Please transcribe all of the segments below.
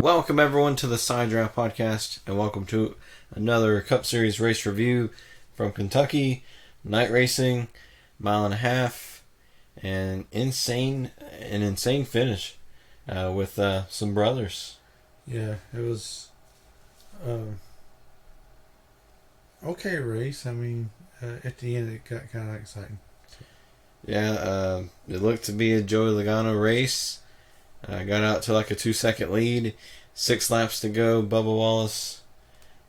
Welcome everyone to the Side Draft Podcast, and welcome to another Cup Series race review from Kentucky. Night racing, mile and a half, and an insane finish with some brothers. Yeah, it was okay race. I mean, at the end it got kind of exciting. Yeah, it looked to be a Joey Logano race. Got out to like a 2-second lead. 6 laps to go. Bubba Wallace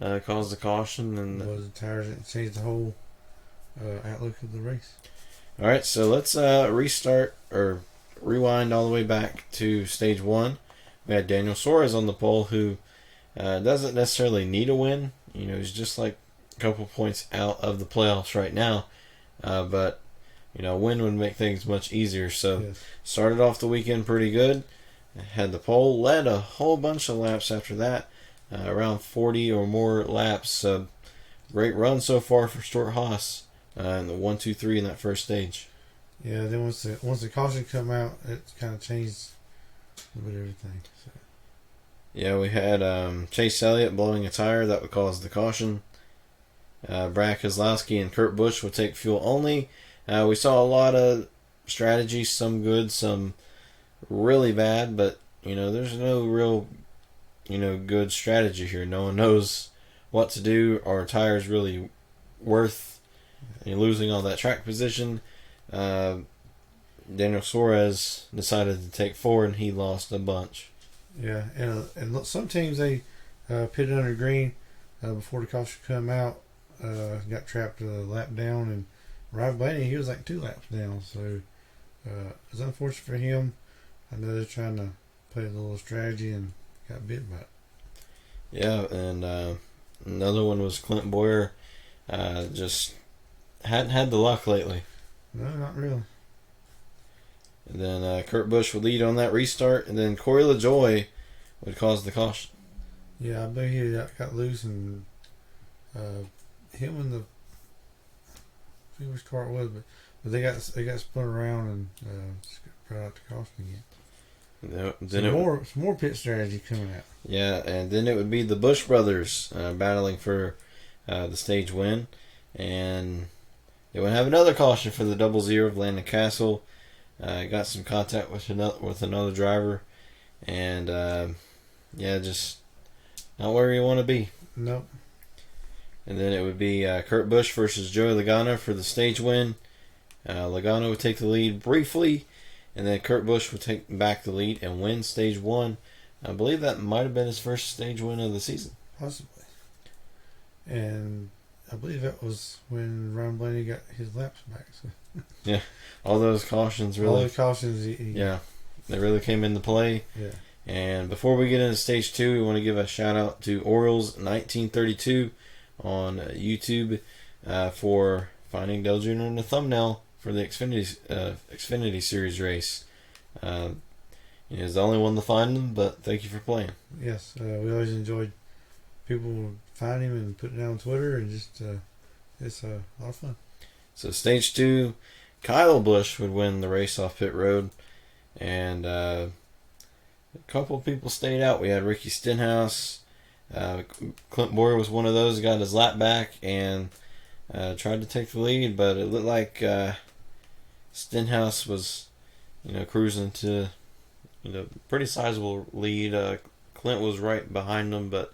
caused the caution, and the tires that changed the whole outlook of the race. All right, so let's restart or rewind all the way back to stage 1. We had Daniel Suarez on the pole, who doesn't necessarily need a win. You know, he's just like a couple points out of the playoffs right now, but you know, a win would make things much easier. So Yes. Started off the weekend pretty good. Had the pole, led a whole bunch of laps after that, around 40 or more laps. Great run so far for Stuart Haas in the 1, 2, 3 in that first stage. Yeah, then once the caution come out, it kind of changed a little bit of everything. So. Yeah, we had Chase Elliott blowing a tire that would cause the caution. Brad Keselowski and Kurt Busch would take fuel only. We saw a lot of strategies, some good, some really bad, but you know, there's no real, good strategy here. No one knows what to do. Are tires really worth losing all that track position? Daniel Suarez decided to take 4, and he lost a bunch. Yeah, and some teams they pitted under green before the caution come out. Got trapped a lap down, and Ryan Blaney, he was like 2 laps down. So it's unfortunate for him. I know they're trying to play a little strategy and got bit by it. Yeah, and another one was Clint Boyer. Just hadn't had the luck lately. No, not really. And then Kurt Busch would lead on that restart, and then Corey LaJoie would cause the caution. Yeah, I bet he got loose, and him and the I forget which car it was, but they got spun around and just got brought out to caution again. Some more pit strategy coming out. Yeah, and then it would be the Busch brothers battling for the stage win, and they would have another caution for the 0-0 of Landon Castle. Got some contact with another driver, and just not where you want to be. Nope. And then it would be Kurt Busch versus Joey Logano for the stage win. Logano would take the lead briefly, and then Kurt Busch would take back the lead and win stage 1. I believe that might have been his first stage win of the season. Possibly. And I believe that was when Ryan Blaney got his laps back. So. Yeah, all those cautions really. All the cautions. Yeah, they really came into play. Yeah. And before we get into stage 2, we want to give a shout out to Orioles 1932 on YouTube for finding Dale Jr. in the thumbnail for the Xfinity Series race. He's the only one to find him, but thank you for playing. Yes, we always enjoyed people find him and putting it on Twitter, and just it's a lot of fun. So stage 2, Kyle Busch would win the race off pit road, and a couple of people stayed out. We had Ricky Stenhouse. Clint Boyer was one of those, got his lap back and tried to take the lead, but it looked like Stenhouse was, cruising to, pretty sizable lead. Clint was right behind him, but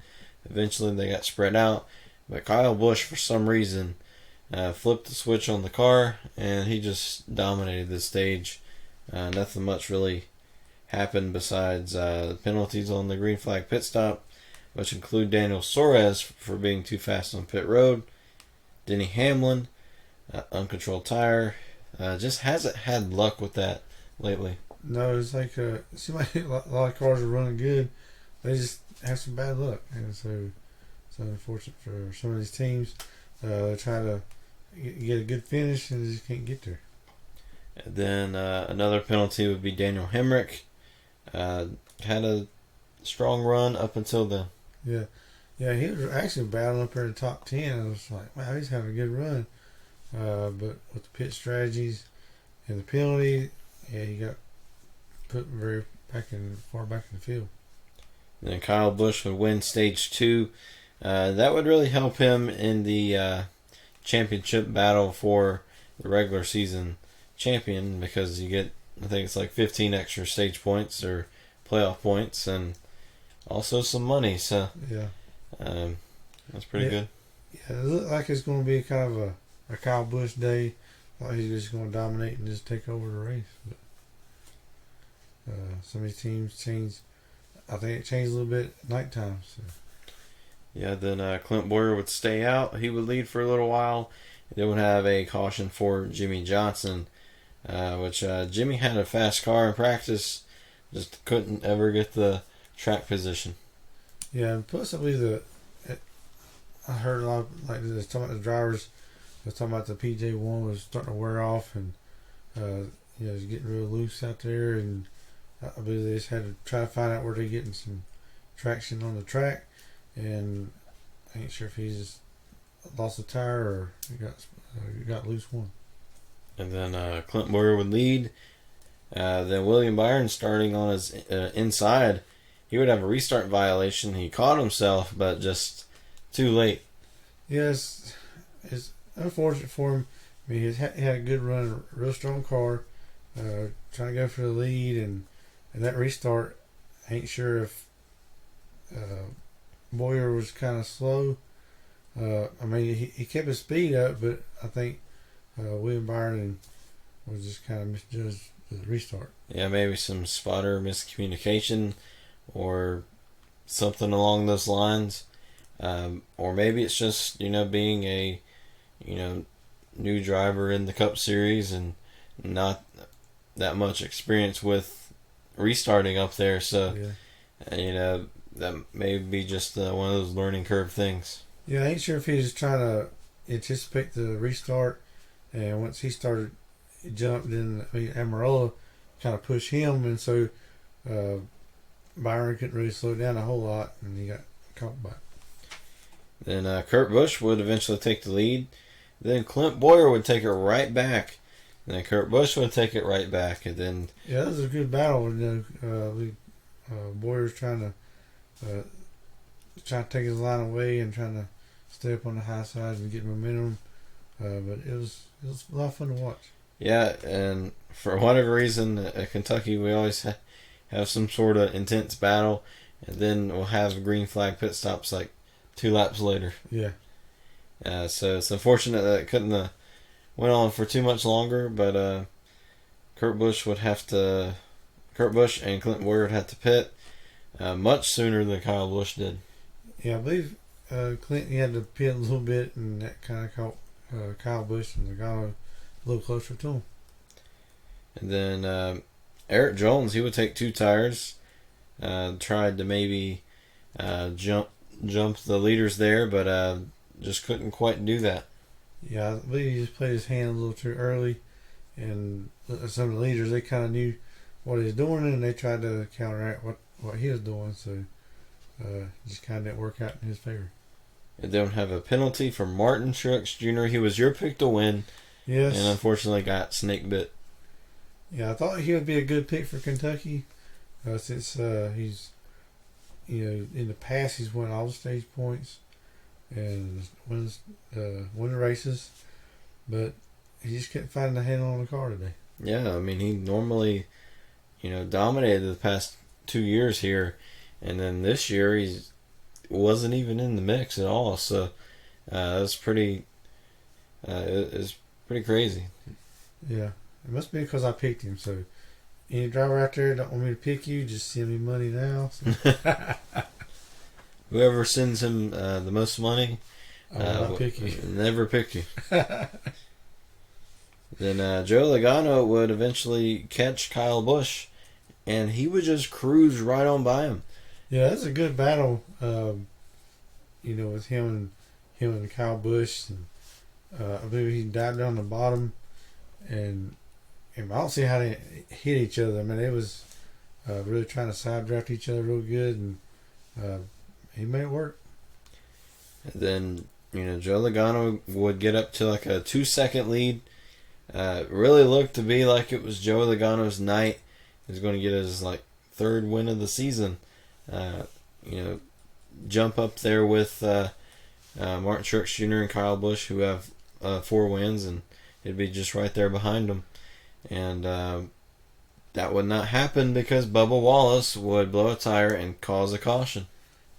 eventually they got spread out. But Kyle Busch, for some reason, flipped the switch on the car, and he just dominated the stage. Nothing much really happened besides the penalties on the green flag pit stop, which include Daniel Suarez for being too fast on pit road. Denny Hamlin, uncontrolled tire. Just hasn't had luck with that lately. No, it's like it seems like a lot of cars are running good. They just have some bad luck, and so it's unfortunate for some of these teams. They try to get a good finish and they just can't get there. And then another penalty would be Daniel Hemrick. Had a strong run up until the... Yeah, he was actually battling up there in the top 10. I was like, wow, he's having a good run. But with the pit strategies and the penalty, yeah, he got put very far back in the field. And then Kyle Busch would win stage 2. That would really help him in the championship battle for the regular season champion, because you get, I think it's like 15 extra stage points or playoff points, and also some money. So yeah, that's pretty good. Yeah, it looked like it's going to be kind of a Kyle Busch day. Like he's just going to dominate and just take over the race. But some of these teams changed. I think it changed a little bit at nighttime. So. Yeah, then Clint Boyer would stay out. He would lead for a little while. They would have a caution for Jimmy Johnson, which Jimmy had a fast car in practice, just couldn't ever get the track position. Yeah, and plus I heard a lot like this talking about the drivers. They was talking about the PJ1 was starting to wear off, and it's getting real loose out there, and I believe they just had to try to find out where they're getting some traction on the track, and I ain't sure if he's lost a tire or he got loose one. And then Clint Boyer would lead. Then William Byron, starting on his inside, he would have a restart violation. He caught himself, but just too late. Yes, it's unfortunate for him. I mean, he had a good run, a real strong car, trying to go for the lead, and that restart, I ain't sure if Boyer was kind of slow. I mean, he kept his speed up, but I think William Byron was just kind of misjudged the restart. Yeah, maybe some spotter miscommunication or something along those lines. Or maybe it's just, being a, new driver in the Cup Series and not that much experience with restarting up there. So, yeah. That may be just one of those learning curve things. Yeah, I ain't sure if he was trying to anticipate the restart, and once he started, he jumped, then Amarola kind of pushed him, and so Byron couldn't really slow down a whole lot, and he got caught by it. Then Kurt Busch would eventually take the lead. Then Clint Boyer would take it right back. And then Kurt Busch would take it right back. And then that was a good battle. Boyer's trying to take his line away and trying to stay up on the high side and get momentum. But it was a lot of fun to watch. Yeah, and for whatever reason, at Kentucky, we always have some sort of intense battle. And then we'll have green flag pit stops like 2 laps later. Yeah. So it's unfortunate that it couldn't have went on for too much longer, but Kurt Busch and Clint Boyer would have to pit much sooner than Kyle Busch did. Yeah, I believe Clinton had to pit a little bit, and that kind of caught Kyle Busch and Logano a little closer to him. And then Eric Jones, he would take 2 tires, tried to maybe jump the leaders there, but just couldn't quite do that. Yeah, I believe he just played his hand a little too early, and some of the leaders, they kind of knew what he was doing, and they tried to counteract what he was doing, so just kind of didn't work out in his favor. And then have a penalty for Martin Truex Jr. He was your pick to win, yes, and unfortunately got snake bit. Yeah, I thought he would be a good pick for Kentucky, since he's, in the past he's won all the stage points and won the races, but he just couldn't find the handle on the car today. Yeah, I mean, he normally, dominated the past 2 years here, and then this year he wasn't even in the mix at all. So it's pretty crazy. Yeah, it must be because I picked him. So any driver out there don't want me to pick you, just send me money now. So. Whoever sends him the most money, I'll pick you. Never pick you. Then Joey Logano would eventually catch Kyle Busch, and he would just cruise right on by him. Yeah, that's a good battle. With him and Kyle Busch, and I believe he dived down the bottom, and I don't see how they hit each other. I mean, they was really trying to side draft each other real good, and he made it work. And then Joey Logano would get up to like a 2-second lead. Really looked to be like it was Joey Logano's night. is going to get his like third win of the season. Jump up there with Martin Truex Jr. and Kyle Busch, who have 4 wins, and it'd be just right there behind them. And that would not happen because Bubba Wallace would blow a tire and cause a caution.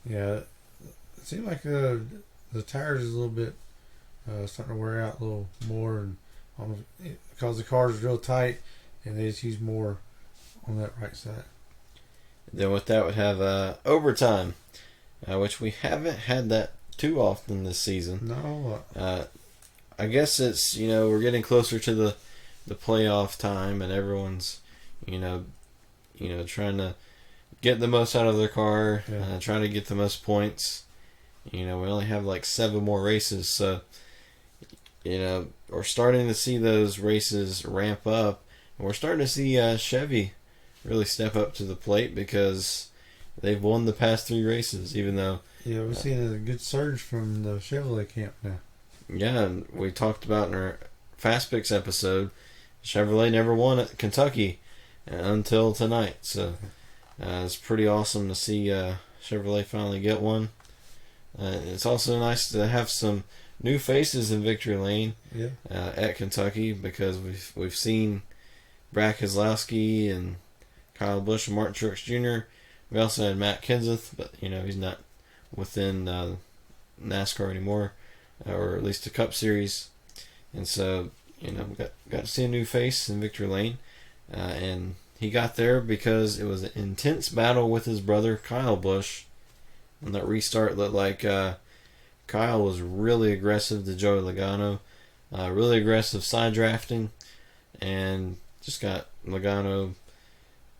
Yeah, it seemed like the tires is a little bit starting to wear out a little more, and because the cars are real tight, and they just use more on that right side. Then with that, we'd have overtime, which we haven't had that too often this season. No. I guess it's, we're getting closer to the playoff time, and everyone's, trying to get the most out of their car, trying to get the most points. We only have like 7 more races, so, we're starting to see those races ramp up, and we're starting to see Chevy really step up to the plate because they've won the past 3 races, even though... Yeah, we've seen a good surge from the Chevrolet camp now. Yeah, and we talked about in our Fast Picks episode, Chevrolet never won at Kentucky until tonight. So it's pretty awesome to see Chevrolet finally get one. It's also nice to have some new faces in victory lane at Kentucky, because we've seen Brad Keselowski and Kyle Busch and Martin Truex Jr. We also had Matt Kenseth, but he's not within NASCAR anymore, or at least the Cup Series. And so we got to see a new face in victory lane, and he got there because it was an intense battle with his brother Kyle Busch. And that restart looked like Kyle was really aggressive to Joey Logano, really aggressive side drafting, and just got Logano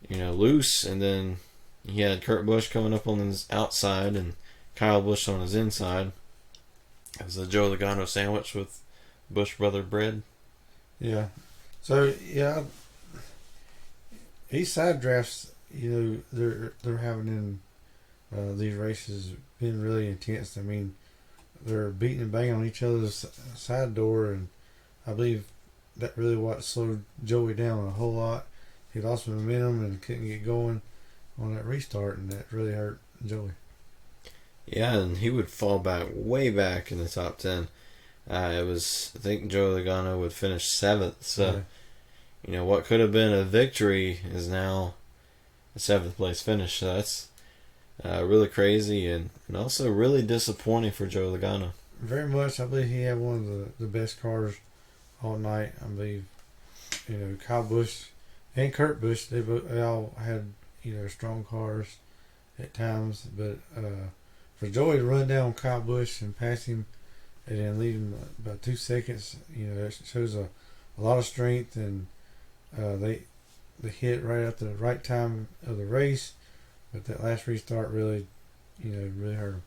loose. And then he had Kurt Busch coming up on his outside and Kyle Busch on his inside. It was a Joey Logano sandwich with Busch brother bread. Yeah. So these side drafts, they're having in these races been really intense. I mean, they're beating and banging on each other's side door, and I believe that really what slowed Joey down a whole lot. He lost momentum and couldn't get going on that restart, and that really hurt Joey. Yeah, and he would fall back way back in the top 10. I think Joey Logano would finish 7th. So, what could have been a victory is now a 7th place finish. So that's really crazy, and also really disappointing for Joey Logano. Very much. I believe he had one of the best cars all night. I believe, Kyle Busch and Kurt Busch, they all had, strong cars at times. But for Joey to run down Kyle Busch and pass him and then lead him about 2 seconds, that shows a lot of strength. And they hit right at the right time of the race. But that last restart really hurt him.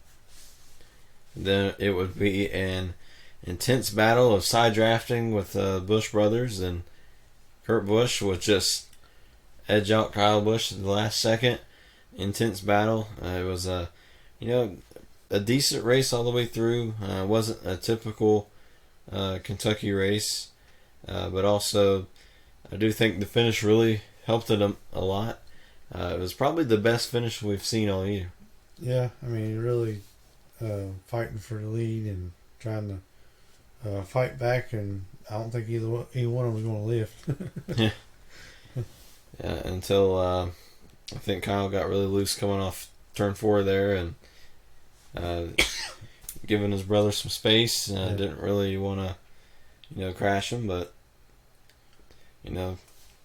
Then it would be an intense battle of side drafting with Busch brothers, and Kurt Busch would just edge out Kyle Busch at the last second. Intense battle. It was a decent race all the way through. It wasn't a typical Kentucky race, but also I do think the finish really helped it a lot. It was probably the best finish we've seen all year. Yeah, I mean, really fighting for the lead and trying to fight back, and I don't think either one of them was going to lift. Yeah, until I think Kyle got really loose coming off turn 4 there, and giving his brother some space. Didn't really want to, crash him, but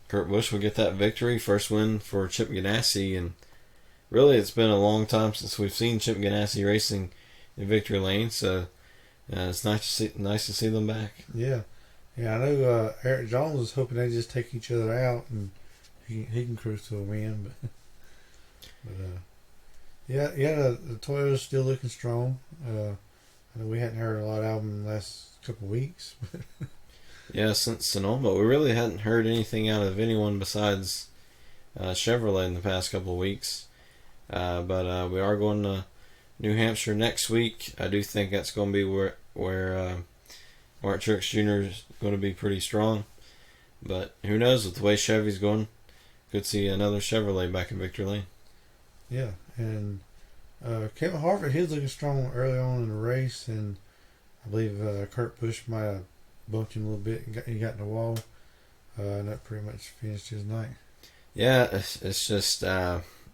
Kurt Busch would get that victory, first win for Chip Ganassi, and really it's been a long time since we've seen Chip Ganassi racing in victory lane, so it's nice to see them back. Yeah, I know Eric Jones was hoping they just take each other out and he can cruise to a win, but the Toyota's still looking strong. I know we hadn't heard a lot of them in the last couple of weeks. Yeah, since Sonoma, we really hadn't heard anything out of anyone besides Chevrolet in the past couple of weeks. But we are going to New Hampshire next week. I do think that's going to be where Martin Truex Jr. is going to be pretty strong. But who knows with the way Chevy's going. could see another Chevrolet back in victory lane. Yeah, and Kevin Harvick, he was looking strong early on in the race, and I believe Kurt Busch might have bumped him a little bit, and he got in the wall, and that pretty much finished his night. Yeah, it's just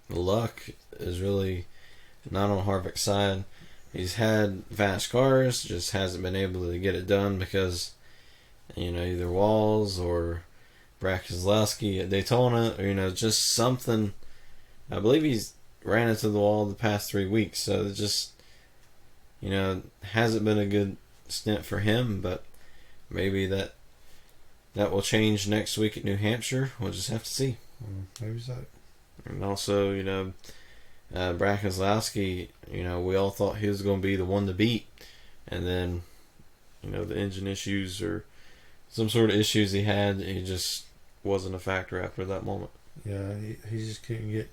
luck is really not on Harvick's side. He's had fast cars, just hasn't been able to get it done because, either walls or Brad Keselowski at Daytona, or, just something. I believe he's ran into the wall the past 3 weeks, so it just, hasn't been a good stint for him, but maybe that will change next week at New Hampshire. We'll just have to see. Maybe so. And also, Brad Keselowski, we all thought he was going to be the one to beat, and then, the engine issues or some sort of issues he had, he just wasn't a factor after that moment. Yeah, he just couldn't get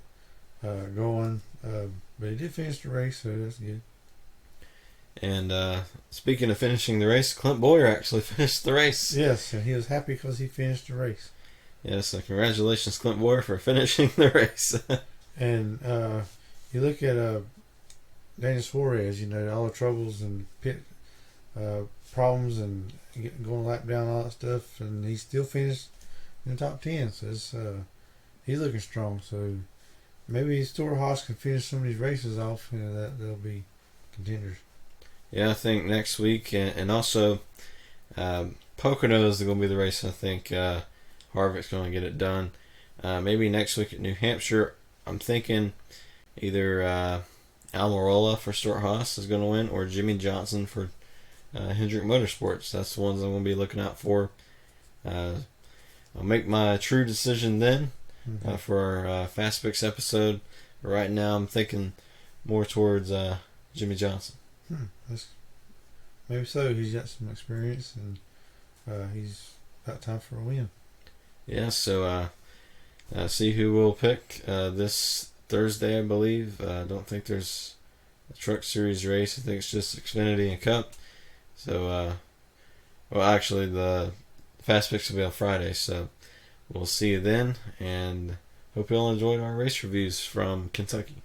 going, but he did finish the race, so that's good. And speaking of finishing the race, Clint Bowyer actually finished the race. Yes, and he was happy because he finished the race. Yes, so congratulations, Clint Bowyer, for finishing the race. And you look at Daniel Suarez, all the troubles and pit problems and going lap down, all that stuff, and he still finished in the top 10. So it's, he's looking strong. So maybe Stewart-Haas can finish some of these races off, and they'll be contenders. Yeah, I think next week, and also Poconos is going to be the race. I think Harvick's going to get it done. Maybe next week at New Hampshire, I'm thinking either Almirola for Stewart-Haas is going to win, or Jimmy Johnson for Hendrick Motorsports. That's the ones I'm going to be looking out for. I'll make my true decision then for our Fast Picks episode. But right now, I'm thinking more towards Jimmy Johnson. That's, maybe so. He's got some experience, and he's about time for a win. Yeah, so see who we'll pick this Thursday, I believe. I don't think there's a Truck Series race. I think it's just Xfinity and Cup. So, actually, the Fast Picks will be on Friday, so we'll see you then, and hope you all enjoyed our race reviews from Kentucky.